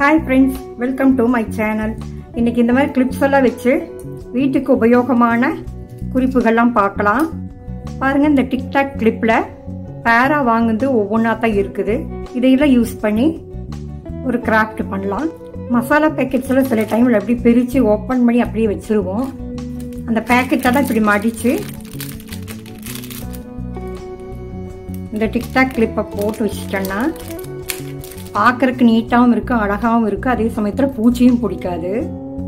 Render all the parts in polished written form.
Hi friends, welcome to my channel. இன்னைக்கு இந்த மாதிரி clips எல்லாம் வச்சு வீட்டுக்கு உபயோகமான குறிப்புகள்லாம் பார்க்கலாம். பாருங்க இந்த டிக்டாக் கிளிப்ல பேரா வாங்குது ஒவ்வொன்றா தான் இருக்குது. இதையெல்லாம் யூஸ் பண்ணி ஒரு கிராஃப்ட் பண்ணலாம். மசாலா பேக்கெட்ஸ்ல சில டைம்ல அப்படி பிரிச்சு ஓபன் பண்ணி அப்படியே வச்சிருவோம். அந்த பேக்கெட்டெல்லாம் இப்படி மடிச்சு இந்த டிக்டாக் கிளிப்பை போட்டு வச்சிட்டோம்னா பார்க்கறதுக்கு நீட்டாகவும் இருக்கு, அழகாகவும் இருக்கு, அதே சமயத்தில் பூச்சியும் பிடிக்காது.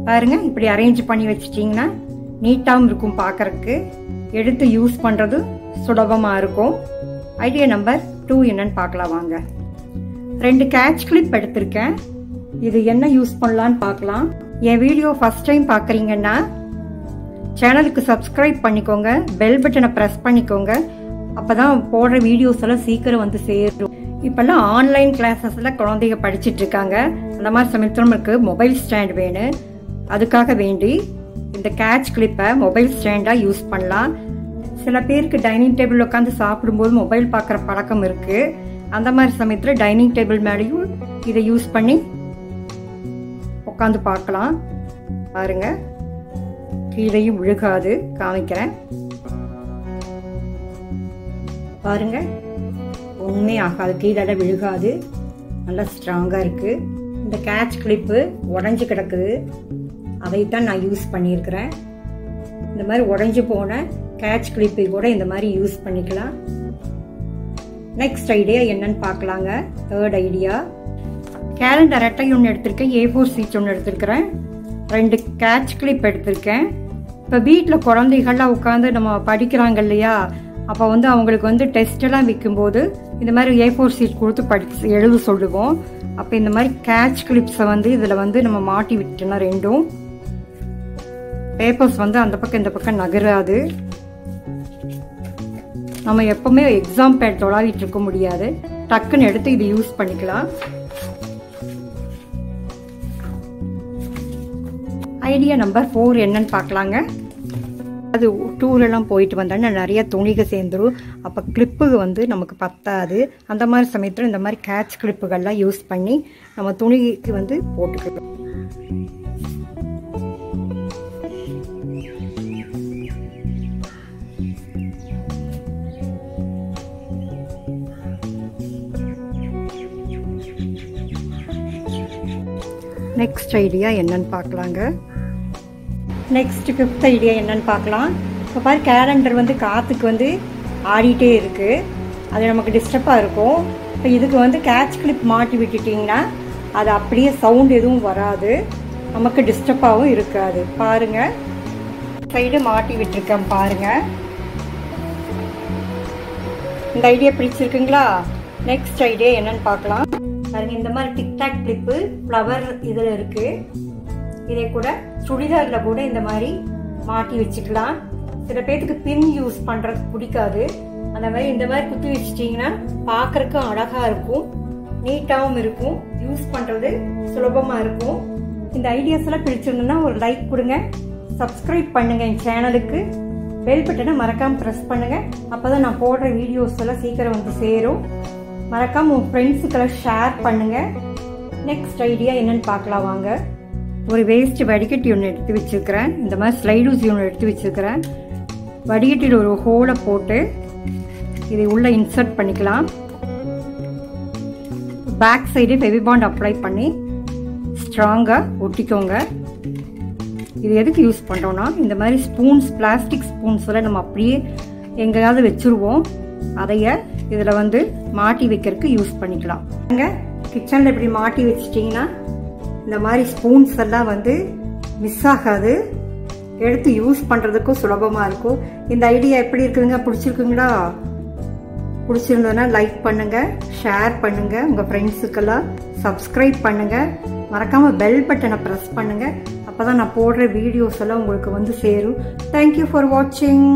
பாருங்க இப்படி அரேஞ்ச் பண்ணி வச்சிட்டிங்கன்னா நீட்டாகவும் இருக்கும், பார்க்கறதுக்கு எடுத்து யூஸ் பண்ணுறது சுலபமாக இருக்கும். ஐடியா நம்பர் 2 என்னன்னு பார்க்கலாம் வாங்க. 2 கேட்ச் கிளிப் எடுத்திருக்கேன். இது என்ன யூஸ் பண்ணலான்னு பார்க்கலாம். என் வீடியோ ஃபர்ஸ்ட் டைம் பார்க்குறீங்கன்னா சேனலுக்கு சப்ஸ்கிரைப் பண்ணிக்கோங்க, பெல் பட்டனை ப்ரெஸ் பண்ணிக்கோங்க. அப்போதான் போடுற வீடியோஸ் எல்லாம் சீக்கிரம் வந்து சேரும். இப்பெல்லாம் ஆன்லைன் கிளாஸஸ்ல குழந்தைங்க படிச்சுட்டு இருக்காங்க. அந்த மாதிரி சமயத்தில் நமக்கு மொபைல் ஸ்டாண்ட் வேணும். அதுக்காக வேண்டி இந்த கேட்ச் கிளிப்பை மொபைல் ஸ்டாண்டாக யூஸ் பண்ணலாம். சில பேருக்கு டைனிங் டேபிள் உட்காந்து சாப்பிடும்போது மொபைல் பார்க்குற பழக்கம் இருக்கு. அந்த மாதிரி சமயத்தில் டைனிங் டேபிள் மேலேயும் இதை யூஸ் பண்ணி உட்காந்து பார்க்கலாம். பாருங்க கீழேயும் விழுகாது, காமிக்கிறேன் பாருங்க. ஒன்றுமே ஆகாது, கீழே விழுகாது, நல்லா ஸ்ட்ராங்காக இருக்குது. இந்த கேட்ச் கிளிப்பு உடஞ்சி கிடக்குது, அதைத்தான் நான் யூஸ் பண்ணியிருக்கிறேன். இந்த மாதிரி உடஞ்சி போன கேட்ச் கிளிப்பை கூட இந்த மாதிரி யூஸ் பண்ணிக்கலாம். நெக்ஸ்ட் ஐடியா என்னன்னு பார்க்கலாங்க. 3rd ஐடியா, கேலண்டர் அட்டை ஒன்று எடுத்திருக்கேன், A4 சீட் ஒன்று எடுத்திருக்கிறேன், 2 கேட்ச் கிளிப் எடுத்திருக்கேன். இப்போ வீட்டில் குழந்தைகள்லாம் உட்காந்து நம்ம படிக்கிறாங்க இல்லையா, அப்போ வந்து அவங்களுக்கு டெஸ்ட் எல்லாம் வைக்கும்போது இந்த மாதிரி A4 சீட் கொடுத்து எழுத சொல்லுவோம். அப்போ இந்த மாதிரி கேட்ச் கிளிப்ஸை இதில் நம்ம மாட்டி விட்டோம்னா ரெண்டும் பேப்பர்ஸ் அந்த பக்கம் இந்த பக்கம் நகராது. நம்ம எப்பவுமே எக்ஸாம் பேட் தொடாவிட்டு இருக்க முடியாது, டக்குன்னு எடுத்து இது யூஸ் பண்ணிக்கலாம். ஐடியா நம்பர் 4 என்னன்னு பார்க்கலாங்க. அது டூரெல்லாம் போயிட்டு வந்தோன்னா நிறைய துணிக சேர்ந்துடும். அப்போ கிளிப்பு நமக்கு பத்தாது. அந்த மாதிரி சமயத்தில் இந்த மாதிரி கேட்ச் கிளிப்புகள்லாம் யூஸ் பண்ணி நம்ம துணிக்கு போட்டுக்கலாம். நெக்ஸ்ட் ஐடியா என்னன்னு பார்க்கலாங்க. நெக்ஸ்ட் 5th ஐடியா என்னன்னு பார்க்கலாம். இப்போ பாரு கேலண்டர் காற்றுக்கு ஆடிட்டே இருக்கு, அது நமக்கு டிஸ்டர்பாக இருக்கும். இப்போ இதுக்கு கேட்ச் கிளிப் மாட்டி விட்டுட்டிங்கன்னா அது அப்படியே சவுண்ட் எதுவும் வராது, நமக்கு டிஸ்டர்பாகவும் இருக்காது. பாருங்க சைடு மாட்டி விட்டுருக்கேன் பாருங்க. இந்த ஐடியா பிடிச்சிருக்குங்களா? நெக்ஸ்ட் ஐடியா என்னன்னு பார்க்கலாம். பாருங்க இந்த மாதிரி டிக்டாக் கிளிப்பு ஃப்ளவர் இதில் இருக்கு. இதை கூட சுடிதாரில் கூட இந்த மாதிரி மாட்டி வச்சுக்கலாம். சில பேருக்கு பின் யூஸ் பண்ணுறது பிடிக்காது, அந்த மாதிரி இந்த மாதிரி குத்தி வச்சிட்டிங்கன்னா பார்க்கறதுக்கு அழகாக இருக்கும், நீட்டாகவும் இருக்கும், யூஸ் பண்ணுறது சுலபமாக இருக்கும். இந்த ஐடியாஸ் எல்லாம் பிடிச்சிருந்ததுன்னா ஒரு லைக் கொடுங்க, சப்ஸ்கிரைப் பண்ணுங்க என் சேனலுக்கு, பெல் பட்டனை மறக்காமல் ப்ரெஸ் பண்ணுங்க. அப்போ தான் நான் போடுற வீடியோஸ் எல்லாம் சீக்கிரம் சேரும். மறக்காமல் உங்கள் ஃப்ரெண்ட்ஸுக்கெல்லாம் ஷேர் பண்ணுங்க. நெக்ஸ்ட் ஐடியா என்னன்னு பார்க்கலாம் வாங்க. ஒரு வேஸ்ட் வடிகட்டி ஒன்று எடுத்து வச்சுருக்கிறேன். இந்த மாதிரி ஸ்லைட் ஊசி ஒன்று எடுத்து வச்சுருக்கிறேன். வடிகட்டியில் ஒரு ஹோலை போட்டு இதை உள்ளே இன்சர்ட் பண்ணிக்கலாம். பேக் சைடு ஃபெவிபாண்ட் அப்ளை பண்ணி ஸ்ட்ராங்காக ஒட்டிக்கோங்க. இது எதுக்கு யூஸ் பண்ணுறோன்னா இந்த மாதிரி ஸ்பூன்ஸ், பிளாஸ்டிக் ஸ்பூன்ஸ் எல்லாம் நம்ம அப்படியே எங்கேயாவது வச்சுருவோம், அதைய இதில் மாட்டி வைக்கிறதுக்கு யூஸ் பண்ணிக்கலாம். கிச்சனில் இப்படி மாட்டி வச்சிட்டிங்கன்னா இந்த மாதிரி ஸ்பூன்ஸ் எல்லாம் மிஸ் ஆகாது, எடுத்து யூஸ் பண்ணுறதுக்கும் சுலபமாக இருக்கும். இந்த ஐடியா எப்படி இருக்குதுங்க? பிடிச்சிருக்குங்களா? பிடிச்சிருந்ததுன்னா லைக் பண்ணுங்கள், ஷேர் பண்ணுங்கள், உங்கள் ஃப்ரெண்ட்ஸுக்கெல்லாம் சப்ஸ்கிரைப் பண்ணுங்கள், மறக்காமல் பெல் பட்டனை ப்ரெஸ் பண்ணுங்கள். அப்போ தான் நான் போடுற வீடியோஸ் எல்லாம் உங்களுக்கு சேரும். தேங்க்யூ ஃபார் வாட்சிங்.